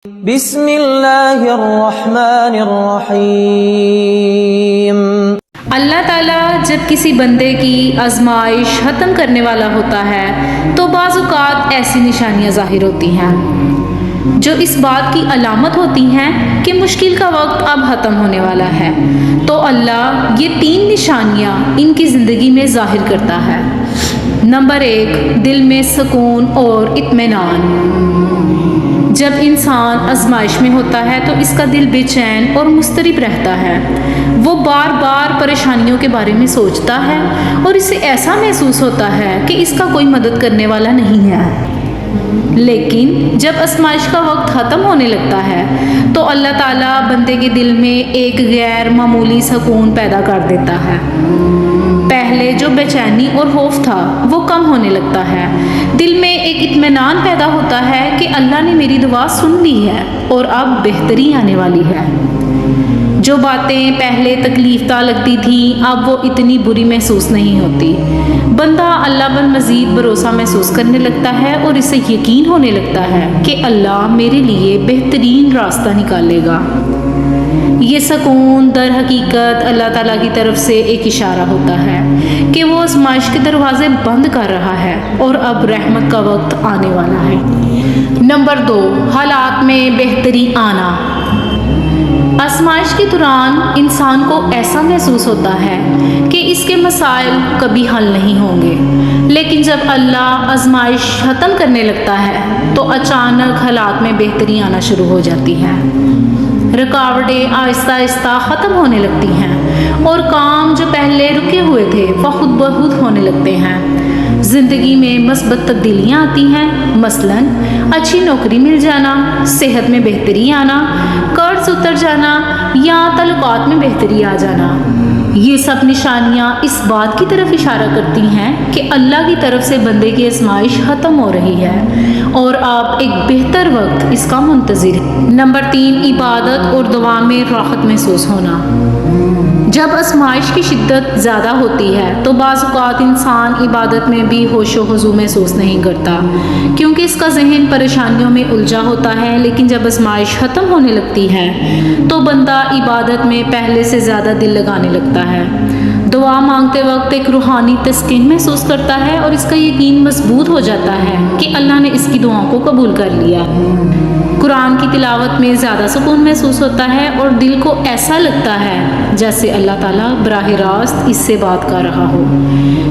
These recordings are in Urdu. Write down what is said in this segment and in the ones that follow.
بسم اللہ الرحمن الرحیم۔ اللہ تعالیٰ جب کسی بندے کی آزمائش ختم کرنے والا ہوتا ہے تو بعض اوقات ایسی نشانیاں ظاہر ہوتی ہیں جو اس بات کی علامت ہوتی ہیں کہ مشکل کا وقت اب ختم ہونے والا ہے، تو اللہ یہ 3 نشانیاں ان کی زندگی میں ظاہر کرتا ہے۔ نمبر 1، دل میں سکون اور اطمینان۔ جب انسان آزمائش میں ہوتا ہے تو اس کا دل بے چین اور مضطرب رہتا ہے، وہ بار بار پریشانیوں کے بارے میں سوچتا ہے اور اسے ایسا محسوس ہوتا ہے کہ اس کا کوئی مدد کرنے والا نہیں ہے۔ لیکن جب آزمائش کا وقت ختم ہونے لگتا ہے تو اللہ تعالیٰ بندے کے دل میں ایک غیر معمولی سکون پیدا کر دیتا ہے۔ پہلے جو بے چینی اور خوف تھا وہ کم ہونے لگتا ہے، دل میں ایک اطمینان پیدا ہوتا ہے کہ اللہ نے میری دعا سن لی ہے اور اب بہتری آنے والی ہے۔ جو باتیں پہلے تکلیف دہ لگتی تھیں اب وہ اتنی بری محسوس نہیں ہوتی۔ بندہ اللہ پر مزید بھروسہ محسوس کرنے لگتا ہے اور اسے یقین ہونے لگتا ہے کہ اللہ میرے لیے بہترین راستہ نکالے گا۔ یہ سکون در حقیقت اللہ تعالیٰ کی طرف سے ایک اشارہ ہوتا ہے کہ وہ آزمائش کے دروازے بند کر رہا ہے اور اب رحمت کا وقت آنے والا ہے۔ نمبر 2، حالات میں بہتری آنا۔ آزمائش کے دوران انسان کو ایسا محسوس ہوتا ہے کہ اس کے مسائل کبھی حل نہیں ہوں گے، لیکن جب اللہ آزمائش ختم کرنے لگتا ہے تو اچانک حالات میں بہتری آنا شروع ہو جاتی ہے۔ رکاوٹیں آہستہ آہستہ ختم ہونے لگتی ہیں اور کام جو پہلے رکے ہوئے تھے وہ خود بخود ہونے لگتے ہیں۔ زندگی میں مثبت تبدیلیاں آتی ہیں، مثلاً اچھی نوکری مل جانا، صحت میں بہتری آنا، قرض اتر جانا یا تعلقات میں بہتری آ جانا۔ یہ سب نشانیاں اس بات کی طرف اشارہ کرتی ہیں کہ اللہ کی طرف سے بندے کی آزمائش ختم ہو رہی ہے اور آپ ایک بہتر وقت اس کا منتظر ہیں۔ نمبر 3، عبادت اور دعا میں راحت محسوس ہونا۔ جب آزمائش کی شدت زیادہ ہوتی ہے تو بعض اوقات انسان عبادت میں بھی ہوش و خضوع محسوس نہیں کرتا کیونکہ اس کا ذہن پریشانیوں میں الجھا ہوتا ہے، لیکن جب آزمائش ختم ہونے لگتی ہے تو بندہ عبادت میں پہلے سے زیادہ دل لگانے لگتا ہے۔ دعا مانگتے وقت ایک روحانی تسکین محسوس کرتا ہے اور اس کا یقین مضبوط ہو جاتا ہے کہ اللہ نے اس کی دعاؤں کو قبول کر لیا۔ قرآن کی تلاوت میں زیادہ سکون محسوس ہوتا ہے اور دل کو ایسا لگتا ہے جیسے اللہ تعالیٰ براہ راست اس سے بات کر رہا ہو۔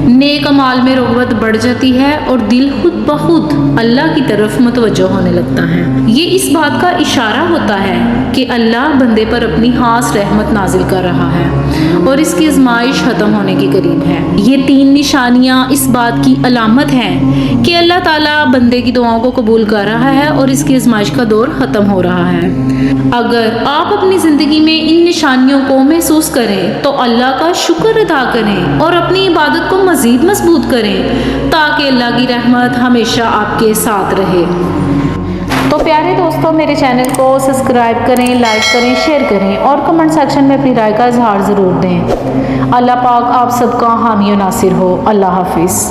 نیک اعمال میں رغبت بڑھ جاتی ہے اور دل خود بخود اللہ کی طرف متوجہ ہونے لگتا ہے۔ یہ اس بات کا اشارہ ہوتا ہے کہ اللہ بندے پر اپنی خاص رحمت نازل کر رہا ہے اور اس کی آزمائش ختم ہونے کے قریب ہے۔ یہ 3 نشانیاں اس بات کی علامت ہیں کہ اللہ تعالیٰ بندے کی دعاؤں کو قبول کر رہا ہے اور اس کی آزمائش کا دور ختم ہو رہا ہے۔ اگر آپ اپنی زندگی میں ان نشانیوں کو محسوس کریں تو اللہ کا شکر ادا کریں اور اپنی عبادت کو مزید مضبوط کریں تاکہ اللہ کی رحمت ہمیشہ آپ کے ساتھ رہے۔ تو پیارے دوستوں، میرے چینل کو سبسکرائب کریں، لائک کریں، شیئر کریں اور کمنٹ سیکشن میں اپنی رائے کا اظہار ضرور دیں۔ اللہ پاک آپ سب کا حامی و ناصر ہو۔ اللہ حافظ۔